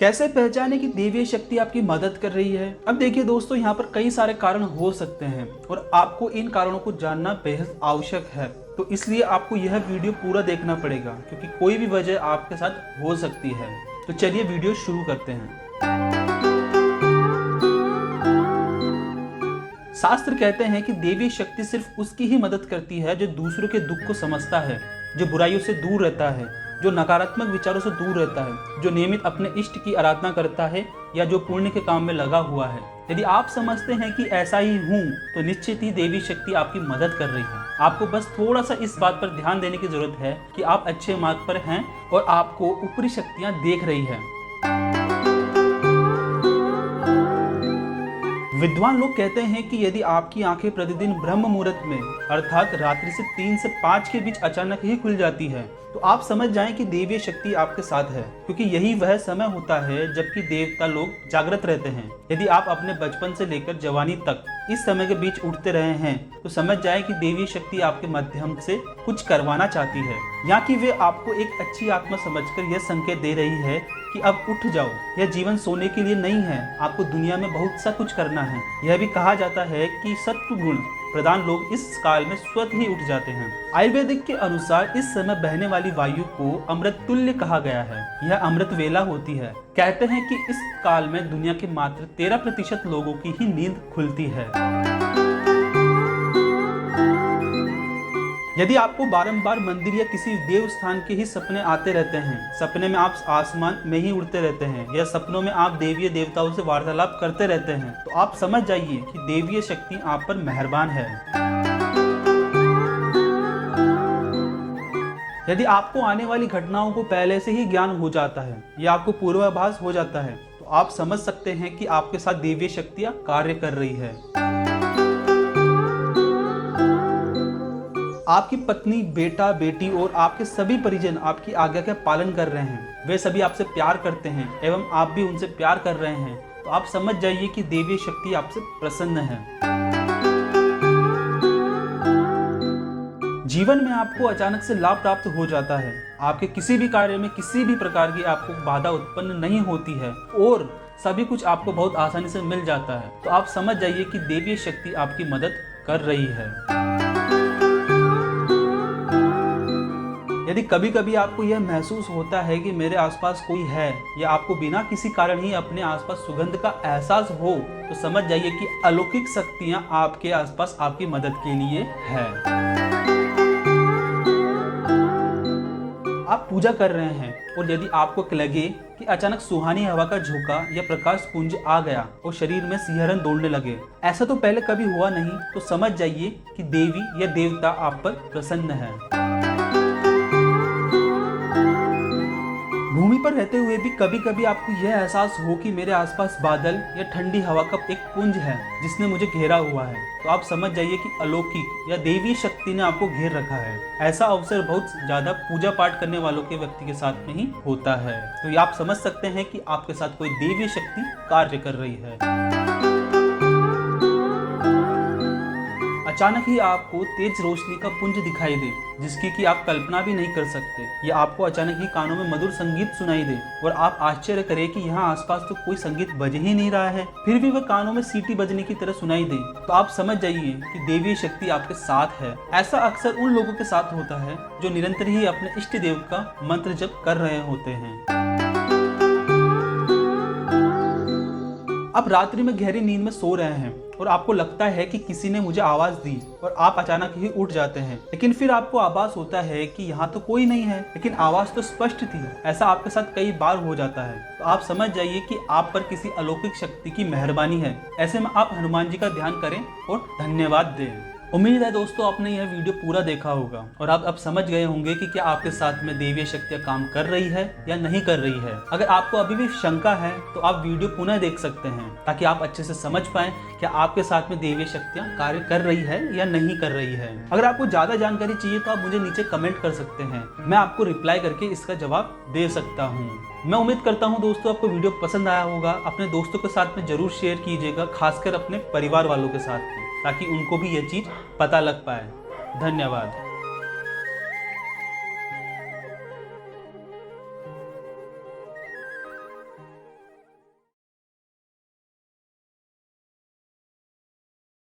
कैसे पहचाने कि देवीय शक्ति आपकी मदद कर रही है? अब देखिए दोस्तों, यहाँ पर कई सारे कारण हो सकते हैं और आपको इन कारणों को जानना बेहद आवश्यक है। तो इसलिए आपको यह वीडियो पूरा देखना पड़ेगा, क्योंकि कोई भी वजह आपके साथ हो सकती है। तो चलिए वीडियो शुरू करते हैं। शास्त्र कहते हैं कि देवीय शक्ति सिर्फ उसकी ही मदद करती है जो दूसरों के दुख को समझता है, जो बुराइयों से दूर रहता है, जो नकारात्मक विचारों से दूर रहता है, जो नियमित अपने इष्ट की आराधना करता है या जो पुण्य के काम में लगा हुआ है। यदि आप समझते हैं कि ऐसा ही हूँ, तो निश्चित ही देवी शक्ति आपकी मदद कर रही है। आपको बस थोड़ा सा इस बात पर ध्यान देने की जरूरत है कि आप अच्छे मार्ग पर हैं और आपको ऊपरी शक्तियाँ देख रही है। विद्वान लोग कहते हैं कि यदि आपकी आंखें प्रतिदिन ब्रह्म मुहूर्त में अर्थात रात्रि से 3 से 5 के बीच अचानक ही खुल जाती है, तो आप समझ जाएं कि देवीय शक्ति आपके साथ है, क्योंकि यही वह समय होता है जबकि देवता लोग जागृत रहते हैं। यदि आप अपने बचपन से लेकर जवानी तक इस समय के बीच उठते रहे हैं, तो समझ जाए कि देवीय शक्ति आपके माध्यम से कुछ करवाना चाहती है, या कि वे आपको एक अच्छी आत्मा समझकर यह संकेत दे रही है कि अब उठ जाओ, यह जीवन सोने के लिए नहीं है, आपको दुनिया में बहुत सा कुछ करना है। यह भी कहा जाता है कि सत्व गुण प्रधान लोग इस काल में स्वतः ही उठ जाते हैं। आयुर्वेदिक के अनुसार इस समय बहने वाली वायु को अमृत तुल्य कहा गया है। यह अमृत वेला होती है। कहते हैं कि इस काल में दुनिया के मात्र 13% लोगों की ही नींद खुलती है। यदि आपको बारंबार मंदिर या किसी देव स्थान के ही सपने आते रहते हैं, सपने में आप आसमान में ही उड़ते रहते हैं या सपनों में आप देवीय देवताओं से वार्तालाप करते रहते हैं, तो आप समझ जाइए कि देवीय शक्ति आप पर मेहरबान है। यदि आपको आने वाली घटनाओं को पहले से ही ज्ञान हो जाता है या आपको पूर्वाभास हो जाता है, तो आप समझ सकते हैं कि आपके साथ देवीय शक्तियाँ कार्य कर रही है। आपकी पत्नी, बेटा, बेटी और आपके सभी परिजन आपकी आज्ञा का पालन कर रहे हैं। वे सभी आपसे प्यार करते हैं एवं आप भी उनसे प्यार कर रहे हैं, तो आप समझ जाइए कि देवीय शक्ति आपसे प्रसन्न है। जीवन में आपको अचानक से लाभ प्राप्त हो जाता है। आपके किसी भी कार्य में किसी भी प्रकार की आपको बाधा उत्पन्न नहीं होती है और सभी कुछ आपको बहुत आसानी से मिल जाता है। तो आप समझ जाइए कि देवीय शक्ति आपकी मदद कर रही है। यदि कभी कभी आपको यह महसूस होता है कि मेरे आसपास कोई है या आपको बिना किसी कारण ही अपने आसपास सुगंध का एहसास हो, तो समझ जाइए कि अलौकिक शक्तियां आपके आसपास आपकी मदद के लिए है। आप पूजा कर रहे हैं और यदि आपको लगे कि अचानक सुहानी हवा का झोंका या प्रकाश पुंज आ गया और शरीर में सिहरन दौड़ने लगे, ऐसा तो पहले कभी हुआ नहीं, तो समझ जाइए कि देवी या देवता आप पर प्रसन्न है। भूमि पर रहते हुए भी कभी कभी आपको यह एहसास हो कि मेरे आसपास बादल या ठंडी हवा का एक पुंज है जिसने मुझे घेरा हुआ है, तो आप समझ जाइए कि अलौकिक या देवी शक्ति ने आपको घेर रखा है। ऐसा अवसर बहुत ज्यादा पूजा पाठ करने वालों के व्यक्ति के साथ में ही होता है। तो ये आप समझ सकते हैं कि आपके साथ कोई देवी शक्ति कार्य कर रही है। अचानक ही आपको तेज रोशनी का पुंज दिखाई दे जिसकी कि आप कल्पना भी नहीं कर सकते, या आपको अचानक ही कानों में मधुर संगीत सुनाई दे और आप आश्चर्य करें कि यहाँ आसपास तो कोई संगीत बज ही नहीं रहा है, फिर भी वह कानों में सीटी बजने की तरह सुनाई दे, तो आप समझ जाइए कि देवी शक्ति आपके साथ है। ऐसा अक्सर उन लोगों के साथ होता है जो निरंतर ही अपने इष्ट देव का मंत्र जप कर रहे होते हैं। आप रात्रि में गहरी नींद में सो रहे हैं और आपको लगता है कि किसी ने मुझे आवाज दी और आप अचानक ही उठ जाते हैं, लेकिन फिर आपको आभास होता है कि यहाँ तो कोई नहीं है, लेकिन आवाज तो स्पष्ट थी। ऐसा आपके साथ कई बार हो जाता है, तो आप समझ जाइए कि आप पर किसी अलौकिक शक्ति की मेहरबानी है। ऐसे में आप हनुमान जी का ध्यान करें और धन्यवाद दें। उम्मीद है दोस्तों आपने यह वीडियो पूरा देखा होगा और आप अब समझ गए होंगे कि क्या आपके साथ में देवीय शक्तियाँ काम कर रही है या नहीं कर रही है। अगर आपको अभी भी शंका है तो आप वीडियो पुनः देख सकते हैं ताकि आप अच्छे से समझ पाएं क्या आपके साथ में देवीय शक्तियाँ कार्य कर रही है या नहीं कर रही है। अगर आपको ज्यादा जानकारी चाहिए तो आप मुझे नीचे कमेंट कर सकते हैं, मैं आपको रिप्लाई करके इसका जवाब दे सकता हूँ। मैं उम्मीद करता हूँ दोस्तों आपको वीडियो पसंद आया होगा। अपने दोस्तों के साथ में जरूर शेयर कीजिएगा, खासकर अपने परिवार वालों के साथ में, ताकि उनको भी ये चीज पता लग पाए। धन्यवाद।